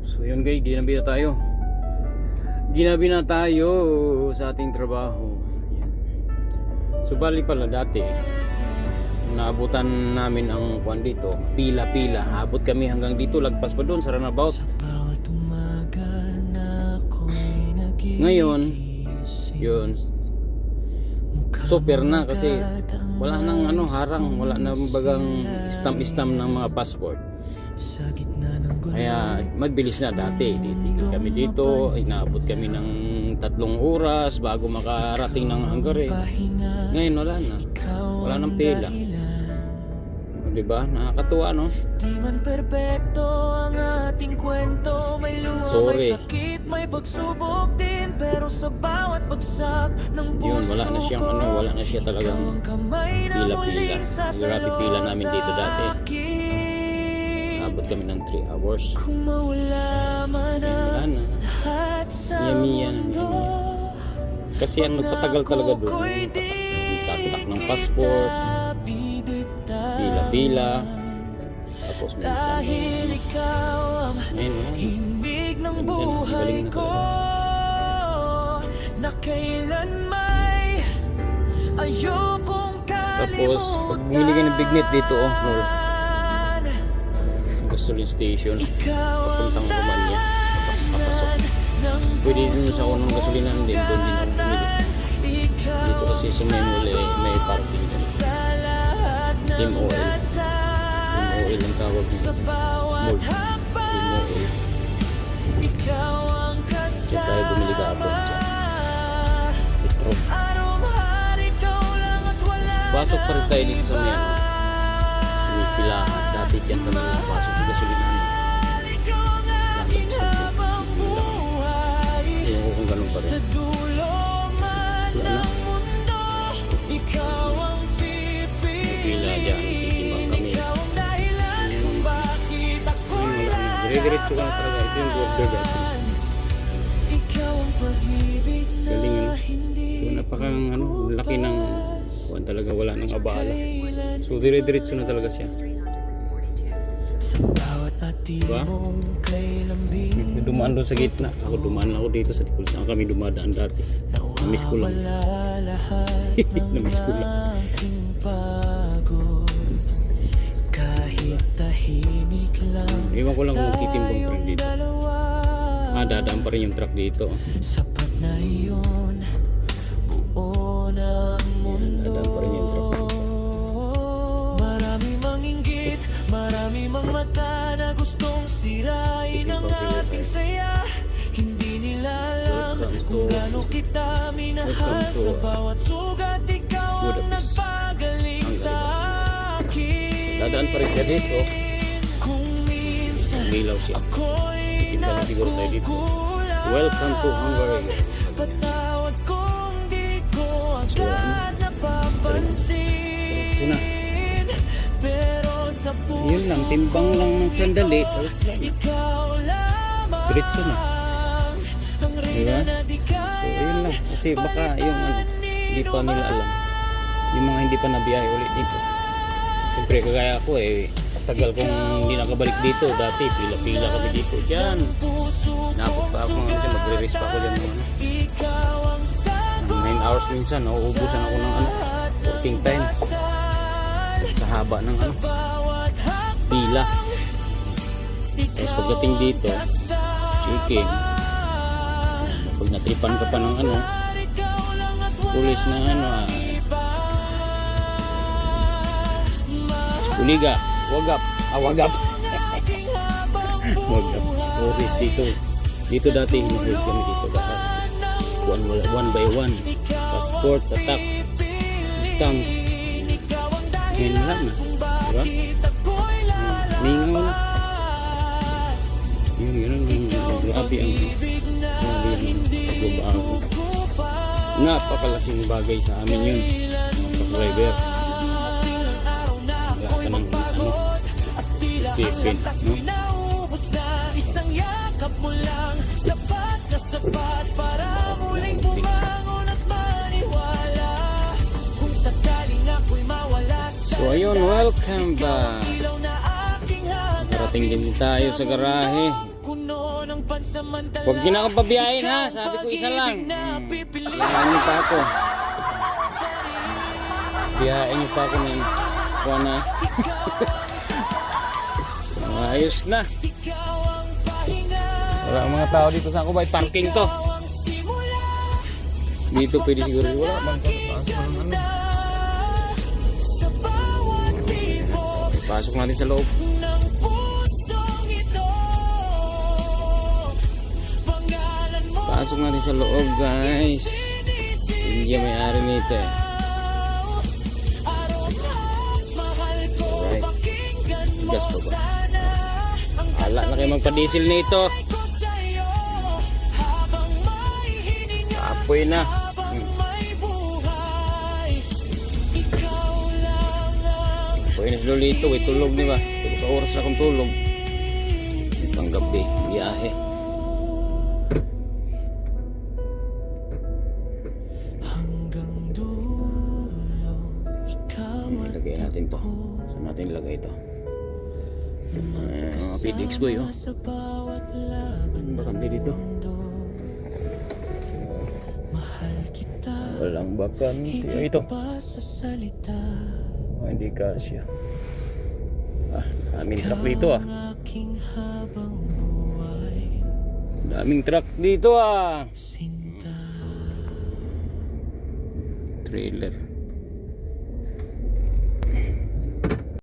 So yun guys, ginabi na tayo sa ating trabaho. Yan. So bali pala dati naabutan namin ang kuan dito, pila-pila. Abot kami hanggang dito, lagpas pa doon sa runabout. Ngayon, yun, super na kasi wala nang harang, wala nang bagang stamp-stamp ng mga passport. Kaya magbilis na dati. Titigil kami dito, inaabot kami ng 3 oras bago makarating ng Hungary. Ngayon wala nang pila. Diba? Nakakatuwa, no? Di man perpekto ang ating kwento. May luha, may sakit, may pagsubok din. Pero sa bawat bagsak ng puso yun, wala na siya talagang pila-pila. Grabe pila namin dito dati. Abot kami ng 3 hours. Kung mawala man ang lahat sa mundo, kasi ang nagpatagal talaga doon, tatak ng passport, pila-pila, tapos minsan dahil ikaw ang himig ng buhay ko, na kailan may ayokong kalimutan. Tapos pag bumili ka ng bignet dito, gasoline station, papuntang Romania, papasok. Pwede din sa unang gasolinan din, doon din ako bumili. Dito kasi sa may parking din. Team oil ang tawag nito. Mold. Team oil. Dito tayo bumili kahapon dyan. Petro. Pasok pa rin tayo dito sa may pilahan. Dati dyan kami pasok sa gasolinahan. Hindi ko kung ganun pa rin. Wala na. Pila dyan, titimbang kami. Wala na. Dire-diretso ka na talaga. Ito yung border guys. Galing So napakang laki ng kuwan talaga, wala nang abala. So dire-diretso na talaga siya. Diba? Dumaan doon sa gitna. Dumaan ako dito sa tikul. Saan kami dumadaan dati. Namiss ko lang. Namiss ko lang. Iwan ko lang kung magtitimbang pa rin dito. Dadaan pa rin yung truck dito. Sapat na yun, buo na ang mundo. Dadaan pa rin yung truck dito. Marami mang inggit, marami mang mata na gustong sirain ang ating saya. Hindi nila alam kung gaano kita minahal. Sa bawat sugat, ikaw ang nagpagaling sa akin. Dadaan pa rin siya dito. Kung minsan Umilaw siya. ako'y Titimba na siguro tayo dito. nagkukulang, Welcome to Hungary. patawad kung di ko agad napapansin. So na. Pero sa puso Yun lang, timbang lang ng sandali. Tapos lang. ikaw lamang Diretso na. ang reyna na di So yun kaya lang. Kasi baka yung hindi pa nila alam. Yung mga hindi pa nabiyahe ulit dito. Siyempre kagaya ako tagal kong hindi nakabalik dito. Dati pila-pila kami dito dyan. Napot pa ako mga dyan. Magre-race pa ako dyan mga 9 hours minsan. Nauubusan ako ng working time. Sa haba ng pila. Tapos pagdating dito, chicken. Pag natripan ka pa ng pulis na Uliga, wagap. Wagap. Tourist dito. Dito dati hinuhulog kami dito lahat. One by one. Passport, tatak, stamp. Ngayon wala na. Diba? Mingaw na. Yun. Grabe ang pagbabago. Napakalaking bagay sa amin yun. Pag-driver. Isipin, no? Isang yakap mo lang, sapat na sapat para muling bumangon at maniwala. Kung sakaling ako'y mawala sa So ayun, welcome back. Parating din tayo sa garahe. ng pansamantala. Huwag niyo na akong pabiyahin, ha? Sabi ko isa lang. Biyahin niyo pa ako. Biyahin niyo pa ako ng kuha na. Ayos na. Wala ang mga tao dito sa Kubay. Parking to. Dito pwede siguro. Wala bang pasok ng ano. Pasok natin sa loob. Pasok natin sa loob, guys. Hindi may-ari nito eh. Alright. Gas pa ba? Ala na kayo magpa-diesel nito. Apoy na. Apoy na sila dito. Tulog, di ba? Tulog ka oras na akong tulog. Panggabi, biyahe. Lagay natin to. Saan natin ilagay ito? Mga PDX boy, oh. Bakante dito. Walang bakante. Ito. Oh, hindi kasya. Daming truck dito, ah. Daming truck dito, ah. Trailer.